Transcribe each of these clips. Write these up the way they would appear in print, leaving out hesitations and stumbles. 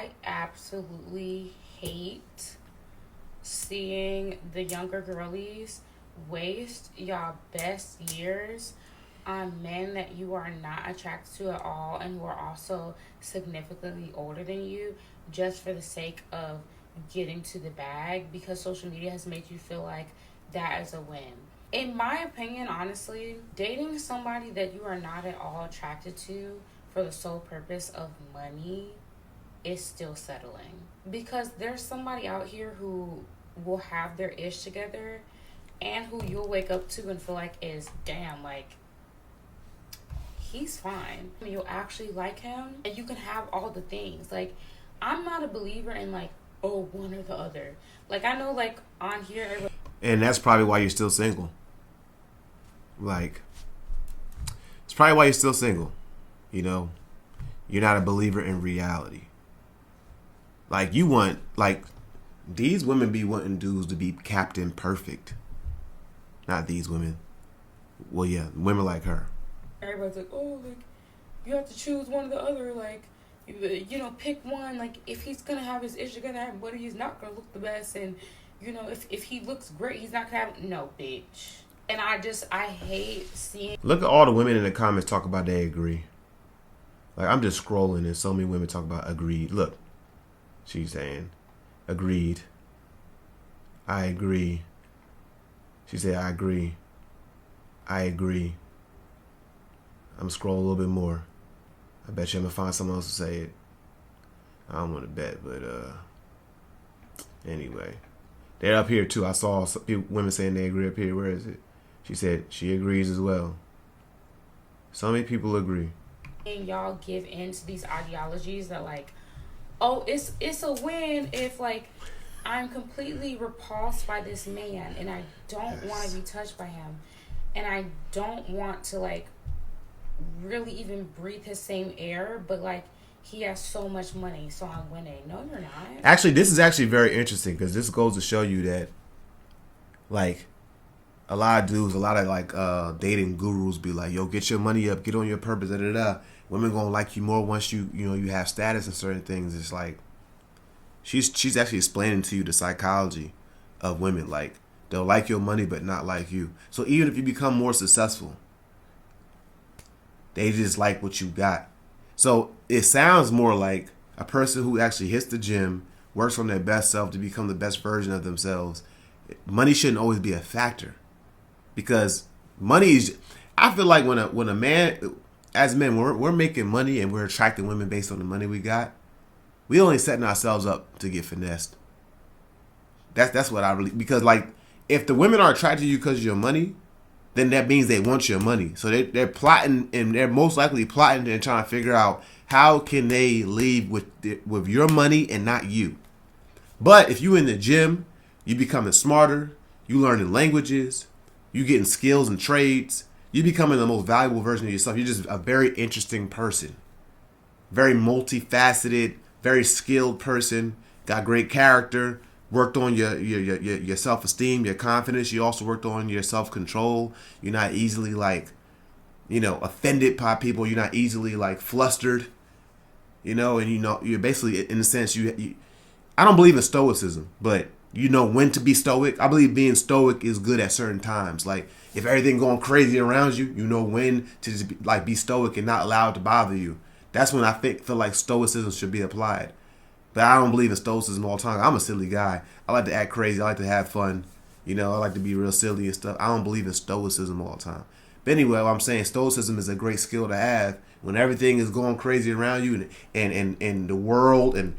I absolutely hate seeing the younger girlies waste y'all best years on men that you are not attracted to at all and who are also significantly older than you just for the sake of getting to the bag because social media has made you feel like that is a win. In my opinion, honestly, dating somebody that you are not at all attracted to for the sole purpose of money is still settling. Because there's somebody out here who will have their ish together and who you'll wake up to and feel like is damn, like, he's fine. You'll actually like him and you can have all the things. Like, I'm not a believer in like, oh, one or the other. Like, I know, like, on here, everybody. And that's probably why you're still single. Like, it's probably why you're still single. You know, you're not a believer in reality. Like, you want, like, these women be wanting dudes to be Captain Perfect. Not these women. Well, yeah, women like her. Everybody's like, oh, like, you have to choose one or the other. Like, you know, pick one. Like, if he's going to have his issue, going to have, but he's not going to look the best. And, you know, if he looks great, he's not going to have, no, bitch. And I hate seeing. Look at all the women in the comments talk about they agree. Like, I'm just scrolling and so many women talk about agreed. Look, she's saying, agreed. I agree. She said, I agree. I agree. I'm scrolling a little bit more. I bet you I'm going to find someone else to say it. I don't want to bet, but anyway. They're up here too. I saw some women saying they agree up here. Where is it? She said she agrees as well. So many people agree. And y'all give in to these ideologies that like, oh, it's a win if like I'm completely repulsed by this man and I don't want to be touched by him and I don't want to like really even breathe his same air, but like he has so much money, so I'm winning. No, you're not. Actually, this is actually very interesting because this goes to show you that like a lot of dudes, a lot of like dating gurus be like, yo, get your money up, get on your purpose, da da da. Women gonna like you more once you know you have status and certain things. It's like she's actually explaining to you the psychology of women. Like, they'll like your money but not like you. So even if you become more successful, they just like what you got. So it sounds more like a person who actually hits the gym, works on their best self to become the best version of themselves. Money shouldn't always be a factor, because money is. I feel like when a man, as men, we're making money and we're attracting women based on the money we got, we only setting ourselves up to get finessed. That's what I really, because like if the women are attracted to you because of your money, then that means they want your money. So they're plotting, and they're most likely plotting and trying to figure out how can they leave with your money and not you. But if you in the gym, you becoming smarter, you learning languages, you getting skills and trades, you becoming the most valuable version of yourself. You're just a very interesting person, very multifaceted, very skilled person, got great character, worked on your self-esteem, your confidence. You also worked on your self-control. You're not easily like, offended by people. You're not easily like flustered, and you're basically, in a sense, I don't believe in stoicism, but you know when to be stoic. I believe being stoic is good at certain times. Like if everything going crazy around you, you know when to just be stoic and not allow it to bother you. That's when I feel like stoicism should be applied. But I don't believe in stoicism all the time. I'm a silly guy. I like to act crazy. I like to have fun. I like to be real silly and stuff. I don't believe in stoicism all the time. But anyway, what I'm saying, stoicism is a great skill to have when everything is going crazy around you and the world and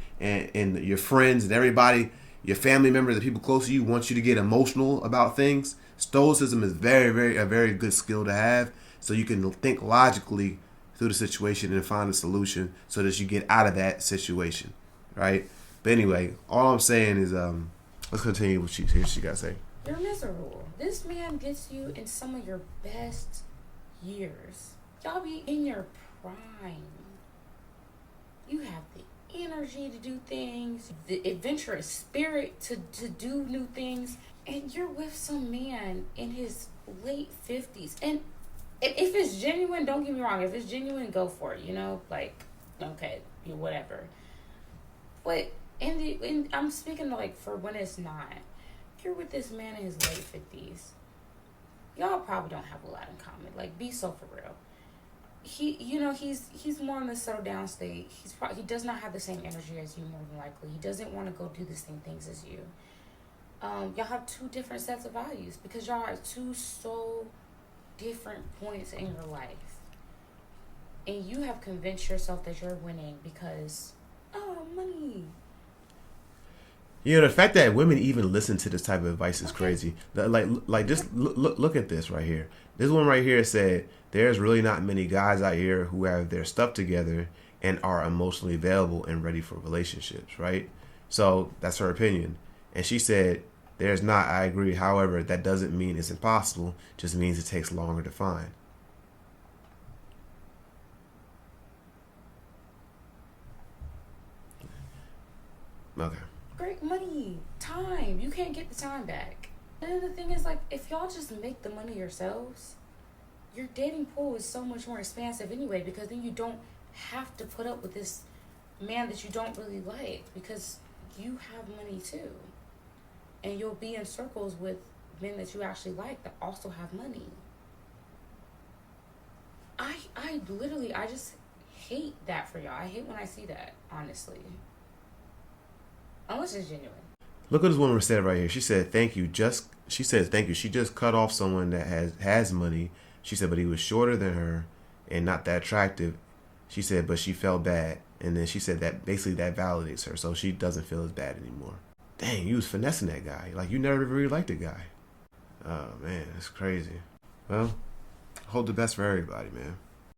your friends and everybody, your family members, the people close to you want you to get emotional about things. Stoicism is a very good skill to have, so you can think logically through the situation and find a solution so that you get out of that situation, right? But anyway, all I'm saying is let's continue what she got to say. You're miserable. This man gets you in some of your best years. Y'all be in your prime. You have the energy to do things, the adventurous spirit to do new things, and you're with some man in his late 50s. And if it's genuine, don't get me wrong, if it's genuine, go for it, like, okay, whatever. But I'm speaking like for when it's not. If you're with this man in his late 50s, y'all probably don't have a lot in common. Like, be so for real. He's more in the settle down state. He does not have the same energy as you, more than likely. He doesn't want to go do the same things as you. Y'all have two different sets of values because y'all are at two so different points in your life, and you have convinced yourself that you're winning because money. You know, the fact that women even listen to this type of advice is crazy. Like just look at this right here. This one right here said, "There's really not many guys out here who have their stuff together and are emotionally available and ready for relationships." Right? So that's her opinion, and she said, "There's not. I agree. However, that doesn't mean it's impossible. Just means it takes longer to find." Okay. Great money, time. You can't get the time back. And then the thing is, like, if y'all just make the money yourselves, your dating pool is so much more expansive anyway, because then you don't have to put up with this man that you don't really like because you have money too. And you'll be in circles with men that you actually like that also have money. I just hate that for y'all. I hate when I see that, honestly. Unless it's genuine. Look what this woman said right here. She said, "Thank you." She says, "Thank you." She just cut off someone that has money. She said, but he was shorter than her and not that attractive. She said, but she felt bad, and then she said that basically that validates her, so she doesn't feel as bad anymore. Dang, you was finessing that guy. Like, you never really liked the guy. Oh man, that's crazy. Well, hope the best for everybody, man.